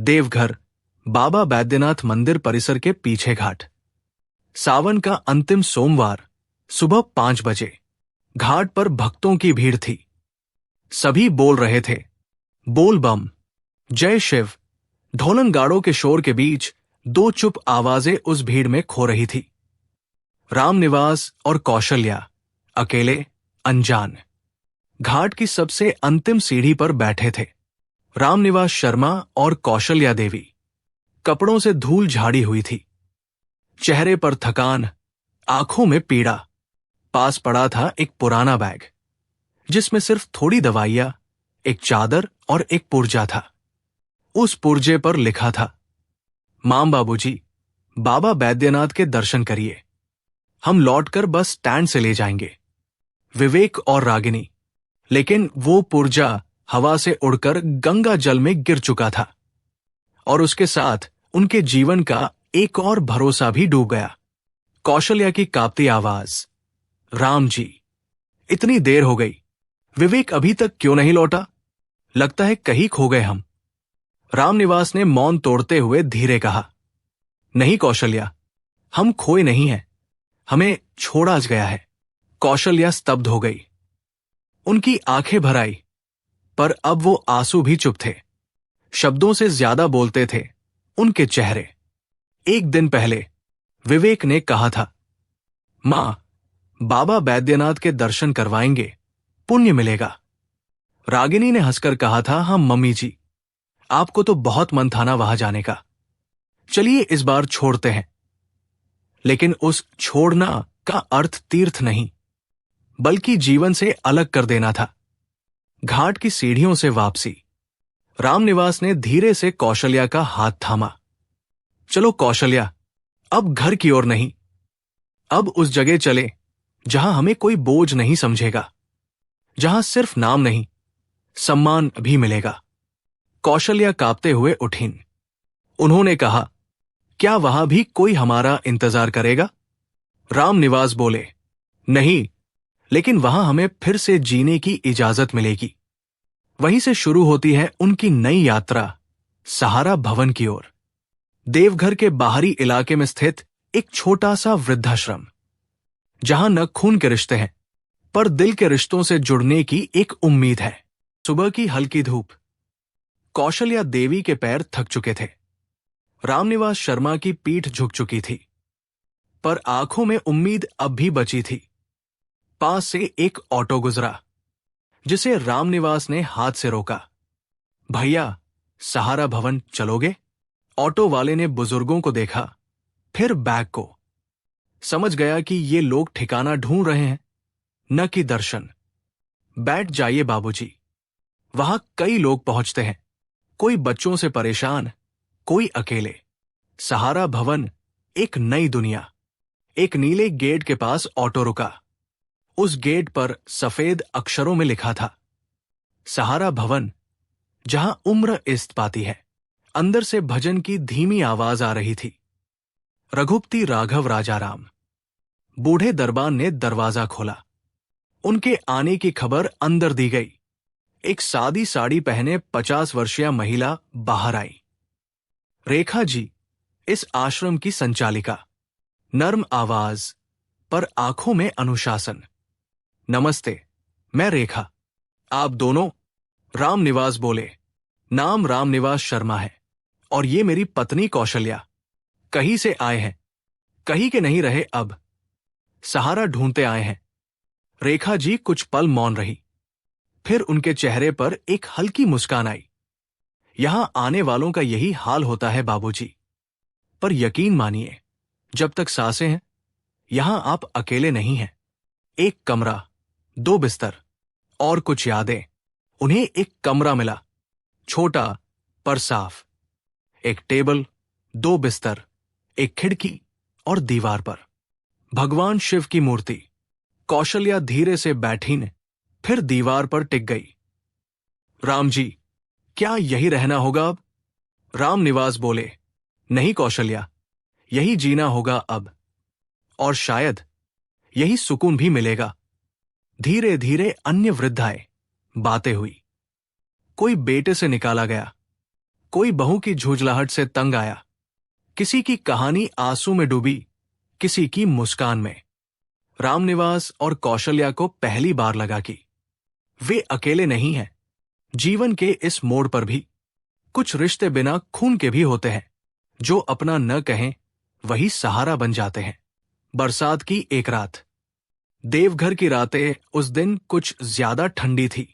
देवघर, बाबा बैद्यनाथ मंदिर परिसर के पीछे घाट। सावन का अंतिम सोमवार सुबह 5 बजे घाट पर भक्तों की भीड़ थी। सभी बोल रहे थे, बोल बम, जय शिव। ढोलनगाड़ों के शोर के बीच दो चुप आवाजें उस भीड़ में खो रही थी। रामनिवास और कौशल्या अकेले, अनजान, घाट की सबसे अंतिम सीढ़ी पर बैठे थे। रामनिवास शर्मा और कौशल्या देवी कपड़ों से धूल झाड़ी हुई थी, चेहरे पर थकान, आंखों में पीड़ा। पास पड़ा था एक पुराना बैग जिसमें सिर्फ थोड़ी दवाइयां, एक चादर और एक पुर्जा था। उस पुर्जे पर लिखा था, माम बाबूजी, बाबा बैद्यनाथ के दर्शन करिए, हम लौटकर बस स्टैंड से ले जाएंगे। विवेक और रागिनी। लेकिन वो पुर्जा हवा से उड़कर गंगा जल में गिर चुका था और उसके साथ उनके जीवन का एक और भरोसा भी डूब गया। कौशल्या की कांपती आवाज, राम जी, इतनी देर हो गई, विवेक अभी तक क्यों नहीं लौटा? लगता है कहीं खो गए हम। रामनिवास ने मौन तोड़ते हुए धीरे कहा, नहीं कौशल्या, हम खोए नहीं हैं, हमें छोड़ा गया है। कौशल्या स्तब्ध हो गई। उनकी आंखें भर आई, पर अब वो आंसू भी चुप थे। शब्दों से ज्यादा बोलते थे उनके चेहरे। एक दिन पहले विवेक ने कहा था, मां, बाबा बैद्यनाथ के दर्शन करवाएंगे, पुण्य मिलेगा। रागिनी ने हंसकर कहा था, हाँ मम्मी जी, आपको तो बहुत मन था ना वहां जाने का, चलिए इस बार छोड़ते हैं। लेकिन उस छोड़ना का अर्थ तीर्थ नहीं, बल्कि जीवन से अलग कर देना था। घाट की सीढ़ियों से वापसी। रामनिवास ने धीरे से कौशल्या का हाथ थामा। चलो कौशल्या, अब घर की ओर नहीं, अब उस जगह चले जहां हमें कोई बोझ नहीं समझेगा, जहां सिर्फ नाम नहीं, सम्मान भी मिलेगा। कौशल्या कांपते हुए उठीं। उन्होंने कहा, क्या वहां भी कोई हमारा इंतजार करेगा? रामनिवास बोले, नहीं, लेकिन वहां हमें फिर से जीने की इजाजत मिलेगी। वहीं से शुरू होती है उनकी नई यात्रा, सहारा भवन की ओर। देवघर के बाहरी इलाके में स्थित एक छोटा सा वृद्धाश्रम, जहां न खून के रिश्ते हैं, पर दिल के रिश्तों से जुड़ने की एक उम्मीद है। सुबह की हल्की धूप। कौशल्या देवी के पैर थक चुके थे। रामनिवास शर्मा की पीठ झुक चुकी थी, पर आंखों में उम्मीद अब भी बची थी। पास से एक ऑटो गुजरा, जिसे रामनिवास ने हाथ से रोका। भैया, सहारा भवन चलोगे? ऑटो वाले ने बुजुर्गों को देखा, फिर बैग को। समझ गया कि ये लोग ठिकाना ढूंढ रहे हैं, न कि दर्शन। बैठ जाइए बाबूजी, वहां कई लोग पहुंचते हैं, कोई बच्चों से परेशान, कोई अकेले। सहारा भवन, एक नई दुनिया। एक नीले गेट के पास ऑटो रुका। उस गेट पर सफेद अक्षरों में लिखा था, सहारा भवन, जहां उम्र इस्त पाती है। अंदर से भजन की धीमी आवाज आ रही थी, रघुपति राघव राजाराम। बूढ़े दरबान ने दरवाजा खोला। उनके आने की खबर अंदर दी गई। एक सादी साड़ी पहने 50 वर्षीय महिला बाहर आई। रेखा जी, इस आश्रम की संचालिका। नर्म आवाज, पर आंखों में अनुशासन। नमस्ते, मैं रेखा। आप दोनों? रामनिवास बोले। नाम रामनिवास शर्मा है और ये मेरी पत्नी कौशल्या। कहीं से आए हैं, कहीं के नहीं रहे अब, सहारा ढूंढते आए हैं। रेखा जी कुछ पल मौन रही, फिर उनके चेहरे पर एक हल्की मुस्कान आई। यहां आने वालों का यही हाल होता है बाबूजी, पर यकीन मानिए, जब तक सांसें हैं, यहां आप अकेले नहीं हैं। एक कमरा, 2 बिस्तर और कुछ यादें। उन्हें एक कमरा मिला, छोटा पर साफ। एक टेबल, 2 बिस्तर, एक खिड़की और दीवार पर भगवान शिव की मूर्ति। कौशल्या धीरे से बैठी ने, फिर दीवार पर टिक गई। राम जी, क्या यही रहना होगा अब? रामनिवास बोले, नहीं कौशल्या, यही जीना होगा अब, और शायद यही सुकून भी मिलेगा। धीरे धीरे अन्य वृद्ध आए, बातें हुई। कोई बेटे से निकाला गया, कोई बहू की झुंझलाहट से तंग आया, किसी की कहानी आंसू में डूबी, किसी की मुस्कान में। रामनिवास और कौशल्या को पहली बार लगा कि वे अकेले नहीं हैं। जीवन के इस मोड़ पर भी कुछ रिश्ते बिना खून के भी होते हैं, जो अपना न कहें वही सहारा बन जाते हैं। बरसात की एक रात। देवघर की रातें उस दिन कुछ ज्यादा ठंडी थी।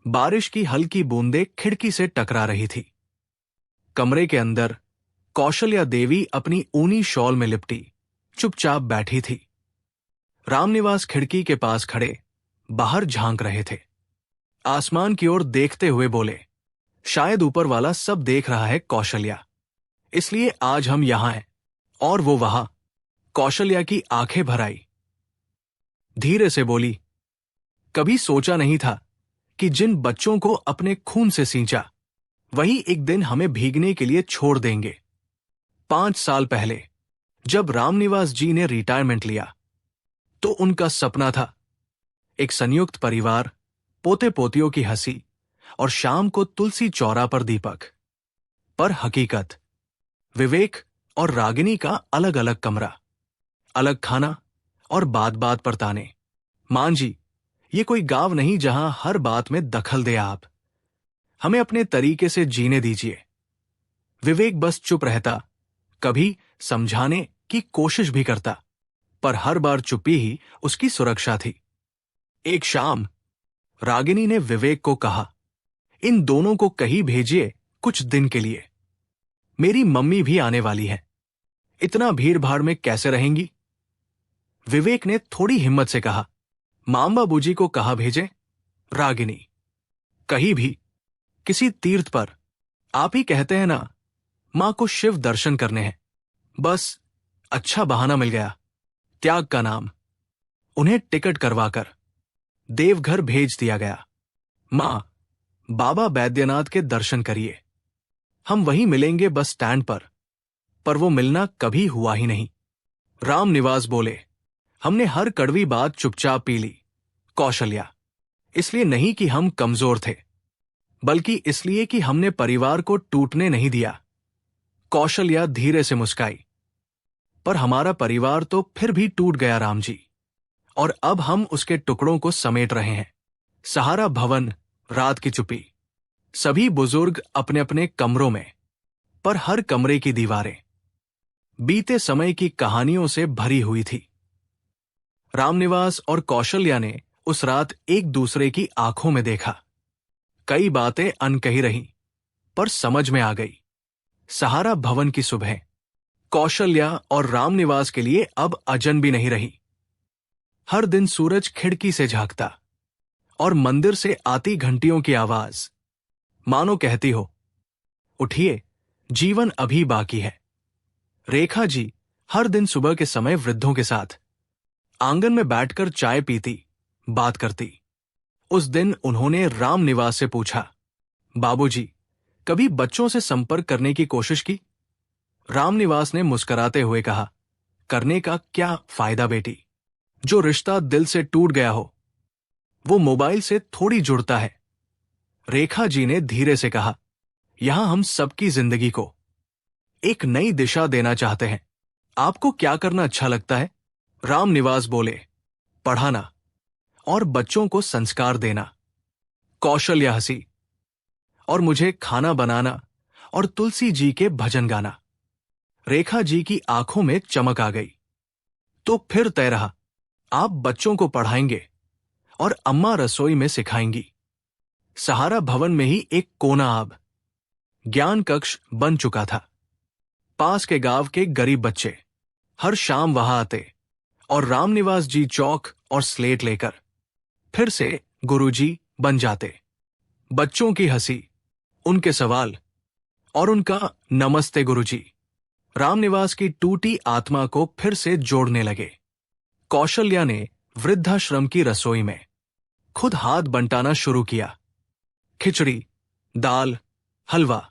बारिश की हल्की बूंदें खिड़की से टकरा रही थी। कमरे के अंदर कौशल्या देवी अपनी ऊनी शॉल में लिपटी चुपचाप बैठी थी। रामनिवास खिड़की के पास खड़े बाहर झांक रहे थे। आसमान की ओर देखते हुए बोले, शायद ऊपर वाला सब देख रहा है कौशल्या, इसलिए आज हम यहां हैं। और वो वहां। कौशल्या की आंखें भर आई। धीरे से बोली, कभी सोचा नहीं था कि जिन बच्चों को अपने खून से सींचा वही एक दिन हमें भीगने के लिए छोड़ देंगे। 5 साल पहले जब रामनिवास जी ने रिटायरमेंट लिया तो उनका सपना था एक संयुक्त परिवार, पोते पोतियों की हंसी और शाम को तुलसी चौरा पर दीपक। पर हकीकत, विवेक और रागिनी का अलग अलग कमरा, अलग खाना और बात बात पर ताने। मां जी, ये कोई गांव नहीं जहां हर बात में दखल दे आप। हमें अपने तरीके से जीने दीजिए। विवेक बस चुप रहता, कभी समझाने की कोशिश भी करता, पर हर बार चुप्पी ही उसकी सुरक्षा थी। एक शाम रागिनी ने विवेक को कहा, इन दोनों को कहीं भेजिए कुछ दिन के लिए। मेरी मम्मी भी आने वाली है, इतना भीड़ भाड़ में कैसे रहेंगी? विवेक ने थोड़ी हिम्मत से कहा, मां बाबूजी को कहा भेजे? रागिनी, कहीं भी, किसी तीर्थ पर। आप ही कहते हैं ना, मां को शिव दर्शन करने हैं। बस अच्छा बहाना मिल गया, त्याग का नाम। उन्हें टिकट करवाकर देवघर भेज दिया गया। मां, बाबा बैद्यनाथ के दर्शन करिए, हम वहीं मिलेंगे बस स्टैंड पर वो मिलना कभी हुआ ही नहीं। रामनिवास बोले, हमने हर कड़वी बात चुपचाप पी ली कौशल्या, इसलिए नहीं कि हम कमजोर थे, बल्कि इसलिए कि हमने परिवार को टूटने नहीं दिया। कौशल्या धीरे से मुस्काई, पर हमारा परिवार तो फिर भी टूट गया राम जी, और अब हम उसके टुकड़ों को समेट रहे हैं। सहारा भवन, रात की चुप्पी, सभी बुजुर्ग अपने अपने कमरों में, पर हर कमरे की दीवारें बीते समय की कहानियों से भरी हुई थी। रामनिवास और कौशल्या ने उस रात एक दूसरे की आंखों में देखा। कई बातें अनकही रहीं, पर समझ में आ गई। सहारा भवन की सुबह कौशल्या और रामनिवास के लिए अब अजन भी नहीं रही। हर दिन सूरज खिड़की से झांकता और मंदिर से आती घंटियों की आवाज मानो कहती हो, उठिए, जीवन अभी बाकी है। रेखा जी हर दिन सुबह के समय वृद्धों के साथ आंगन में बैठकर चाय पीती, बात करती। उस दिन उन्होंने रामनिवास से पूछा, बाबूजी, कभी बच्चों से संपर्क करने की कोशिश की? रामनिवास ने मुस्कुराते हुए कहा, करने का क्या फायदा बेटी? जो रिश्ता दिल से टूट गया हो वो मोबाइल से थोड़ी जुड़ता है। रेखा जी ने धीरे से कहा, यहां हम सबकी जिंदगी को एक नई दिशा देना चाहते हैं। आपको क्या करना अच्छा लगता है? रामनिवास बोले, पढ़ाना और बच्चों को संस्कार देना। कौशल्या हंसी, और मुझे खाना बनाना और तुलसी जी के भजन गाना। रेखा जी की आंखों में चमक आ गई। तो फिर तय रहा, आप बच्चों को पढ़ाएंगे और अम्मा रसोई में सिखाएंगी। सहारा भवन में ही एक कोना अब ज्ञान कक्ष बन चुका था। पास के गांव के गरीब बच्चे हर शाम वहां आते और रामनिवास जी चौक और स्लेट लेकर फिर से गुरुजी बन जाते। बच्चों की हंसी, उनके सवाल और उनका नमस्ते गुरुजी रामनिवास की टूटी आत्मा को फिर से जोड़ने लगे। कौशल्या ने वृद्धाश्रम की रसोई में खुद हाथ बंटाना शुरू किया। खिचड़ी, दाल, हलवा,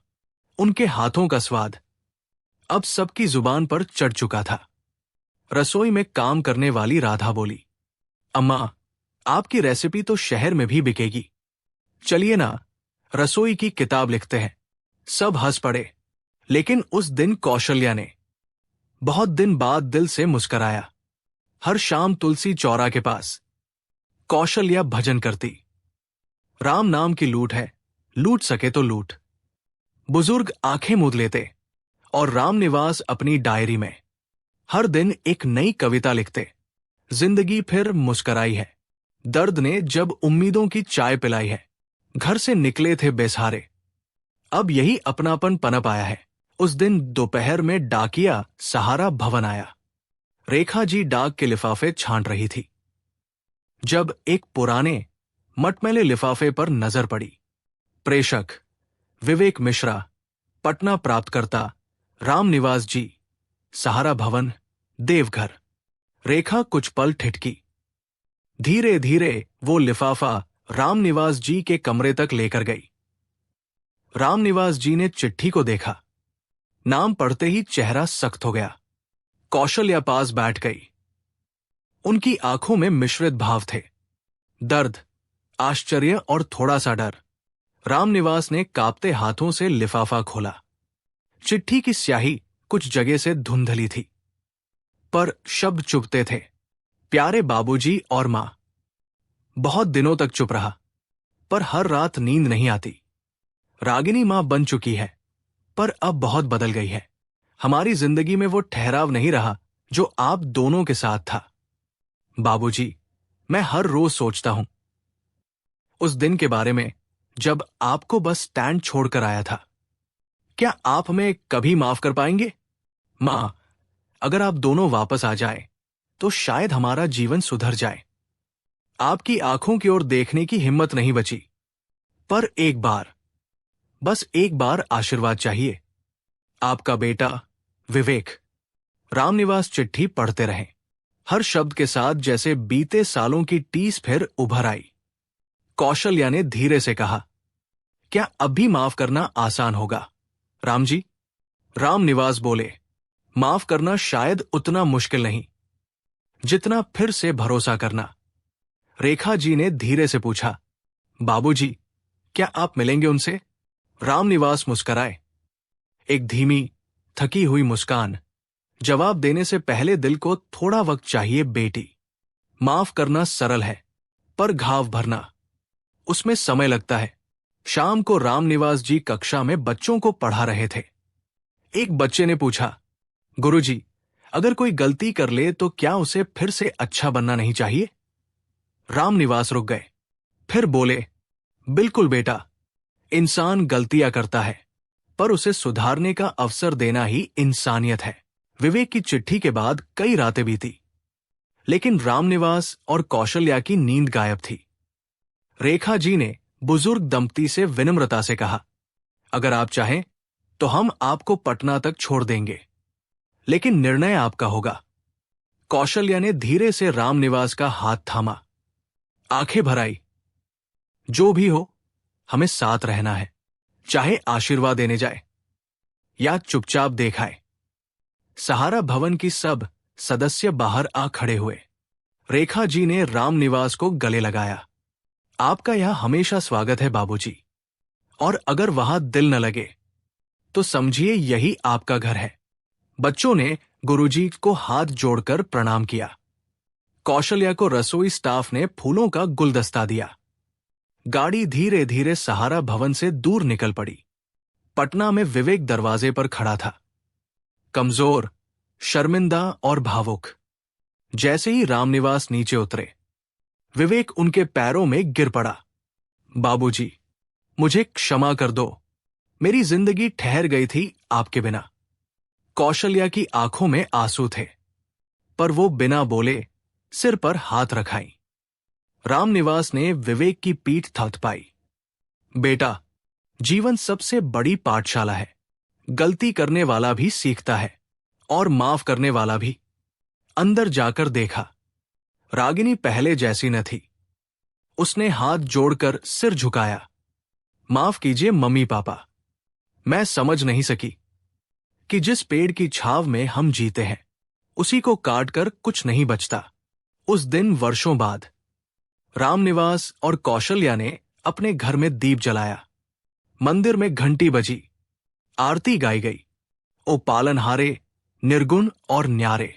उनके हाथों का स्वाद अब सबकी जुबान पर चढ़ चुका था। रसोई में काम करने वाली राधा बोली, अम्मा, आपकी रेसिपी तो शहर में भी बिकेगी। चलिए ना, रसोई की किताब लिखते हैं। सब हंस पड़े, लेकिन उस दिन कौशल्या ने बहुत दिन बाद दिल से मुस्कराया। हर शाम तुलसी चौरा के पास कौशल्या भजन करती। राम नाम की लूट है, लूट सके तो लूट। बुजुर्ग आंखें मूंद लेते और रामनिवास अपनी डायरी में हर दिन एक नई कविता लिखते। जिंदगी फिर मुस्कराई है, दर्द ने जब उम्मीदों की चाय पिलाई है। घर से निकले थे बेसहारे, अब यही अपनापन पनप आया है। उस दिन दोपहर में डाकिया सहारा भवन आया। रेखा जी डाक के लिफाफे छांट रही थी, जब एक पुराने मटमैले लिफाफे पर नजर पड़ी। प्रेषक विवेक मिश्रा, पटना। प्राप्तकर्ता रामनिवास जी, सहारा भवन, देवघर। रेखा कुछ पल ठिठकी। धीरे धीरे वो लिफाफा रामनिवास जी के कमरे तक लेकर गई। रामनिवास जी ने चिट्ठी को देखा। नाम पढ़ते ही चेहरा सख्त हो गया। कौशल्या पास बैठ गई। उनकी आंखों में मिश्रित भाव थे, दर्द, आश्चर्य और थोड़ा सा डर। रामनिवास ने कांपते हाथों से लिफाफा खोला। चिट्ठी की स्याही कुछ जगह से धुंधली थी, पर शब्द चुभते थे। प्यारे बाबूजी और मां। बहुत दिनों तक चुप रहा, पर हर रात नींद नहीं आती। रागिनी मां बन चुकी है, पर अब बहुत बदल गई है। हमारी जिंदगी में वो ठहराव नहीं रहा जो आप दोनों के साथ था। बाबूजी, मैं हर रोज सोचता हूं उस दिन के बारे में जब आपको बस स्टैंड छोड़कर आया था। क्या आप हमें कभी माफ कर पाएंगे? मां, अगर आप दोनों वापस आ जाए तो शायद हमारा जीवन सुधर जाए। आपकी आंखों की ओर देखने की हिम्मत नहीं बची, पर एक बार, बस एक बार आशीर्वाद चाहिए। आपका बेटा विवेक। रामनिवास चिट्ठी पढ़ते रहे, हर शब्द के साथ जैसे बीते सालों की टीस फिर उभर आई। कौशल्या ने धीरे से कहा, क्या अब भी माफ करना आसान होगा? राम जी। रामनिवास बोले, माफ करना शायद उतना मुश्किल नहीं जितना फिर से भरोसा करना। रेखा जी ने धीरे से पूछा, बाबूजी, क्या आप मिलेंगे उनसे? रामनिवास मुस्कराए, एक धीमी, थकी हुई मुस्कान। जवाब देने से पहले दिल को थोड़ा वक्त चाहिए बेटी। माफ करना सरल है, पर घाव भरना, उसमें समय लगता है। शाम को रामनिवास जी कक्षा में बच्चों को पढ़ा रहे थे। एक बच्चे ने पूछा, गुरुजी, अगर कोई गलती कर ले तो क्या उसे फिर से अच्छा बनना नहीं चाहिए? रामनिवास रुक गए, फिर बोले, बिल्कुल बेटा, इंसान गलतियां करता है, पर उसे सुधारने का अवसर देना ही इंसानियत है। विवेक की चिट्ठी के बाद कई रातें बीती, लेकिन रामनिवास और कौशल्या की नींद गायब थी। रेखा जी ने बुजुर्ग दंपति से विनम्रता से कहा, अगर आप चाहें तो हम आपको पटना तक छोड़ देंगे, लेकिन निर्णय आपका होगा। कौशल्या ने धीरे से रामनिवास का हाथ थामा, आंखें भर आई। जो भी हो, हमें साथ रहना है, चाहे आशीर्वाद देने जाए या चुपचाप देखाए। सहारा भवन की सब सदस्य बाहर आ खड़े हुए। रेखा जी ने रामनिवास को गले लगाया। आपका यहां हमेशा स्वागत है बाबूजी, और अगर वहां दिल न लगे तो समझिए यही आपका घर है। बच्चों ने गुरुजी को हाथ जोड़कर प्रणाम किया। कौशल्या को रसोई स्टाफ ने फूलों का गुलदस्ता दिया। गाड़ी धीरे धीरे सहारा भवन से दूर निकल पड़ी। पटना में विवेक दरवाजे पर खड़ा था, कमजोर, शर्मिंदा और भावुक। जैसे ही रामनिवास नीचे उतरे, विवेक उनके पैरों में गिर पड़ा। बाबूजी, मुझे क्षमा कर दो, मेरी जिंदगी ठहर गई थी आपके बिना। कौशल्या की आंखों में आंसू थे, पर वो बिना बोले सिर पर हाथ रखाई। रामनिवास ने विवेक की पीठ थपथपाई। बेटा, जीवन सबसे बड़ी पाठशाला है। गलती करने वाला भी सीखता है, और माफ करने वाला भी। अंदर जाकर देखा, रागिनी पहले जैसी न थी। उसने हाथ जोड़कर सिर झुकाया। माफ कीजिए मम्मी पापा, मैं समझ नहीं सकी कि जिस पेड़ की छाव में हम जीते हैं, उसी को काटकर कुछ नहीं बचता। उस दिन वर्षों बाद रामनिवास और कौशल्या ने अपने घर में दीप जलाया। मंदिर में घंटी बजी। आरती गाई गई। ओ पालनहारे, निर्गुण और न्यारे।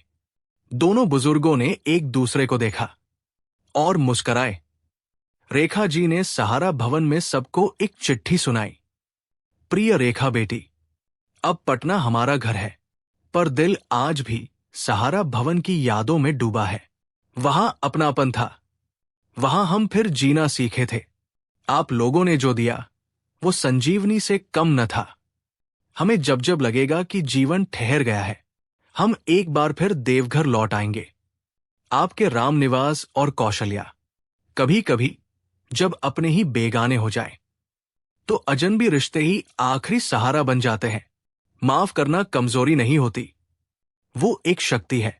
दोनों बुजुर्गों ने एक दूसरे को देखा और मुस्कराए। रेखा जी ने सहारा भवन में सबको एक चिट्ठी सुनाई। प्रिय रेखा बेटी, अब पटना हमारा घर है, पर दिल आज भी सहारा भवन की यादों में डूबा है। वहां अपनापन था, वहां हम फिर जीना सीखे थे। आप लोगों ने जो दिया वो संजीवनी से कम न था। हमें जब जब लगेगा कि जीवन ठहर गया है, हम एक बार फिर देवघर लौट आएंगे। आपके रामनिवास और कौशल्या। कभी कभी जब अपने ही बेगाने हो जाए तो अजनबी रिश्ते ही आखिरी सहारा बन जाते हैं। माफ करना कमजोरी नहीं होती, वो एक शक्ति है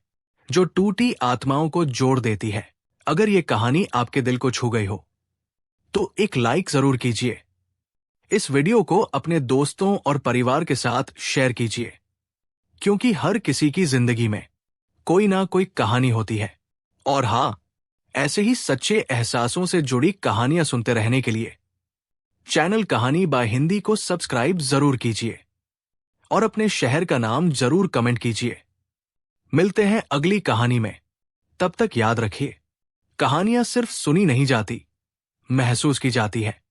जो टूटी आत्माओं को जोड़ देती है। अगर ये कहानी आपके दिल को छू गई हो तो एक लाइक जरूर कीजिए। इस वीडियो को अपने दोस्तों और परिवार के साथ शेयर कीजिए, क्योंकि हर किसी की जिंदगी में कोई ना कोई कहानी होती है। और हां, ऐसे ही सच्चे एहसासों से जुड़ी कहानियां सुनते रहने के लिए चैनल कहानी बाय हिंदी को सब्सक्राइब जरूर कीजिए और अपने शहर का नाम जरूर कमेंट कीजिए। मिलते हैं अगली कहानी में। तब तक याद रखिए, कहानियां सिर्फ सुनी नहीं जाती, महसूस की जाती है।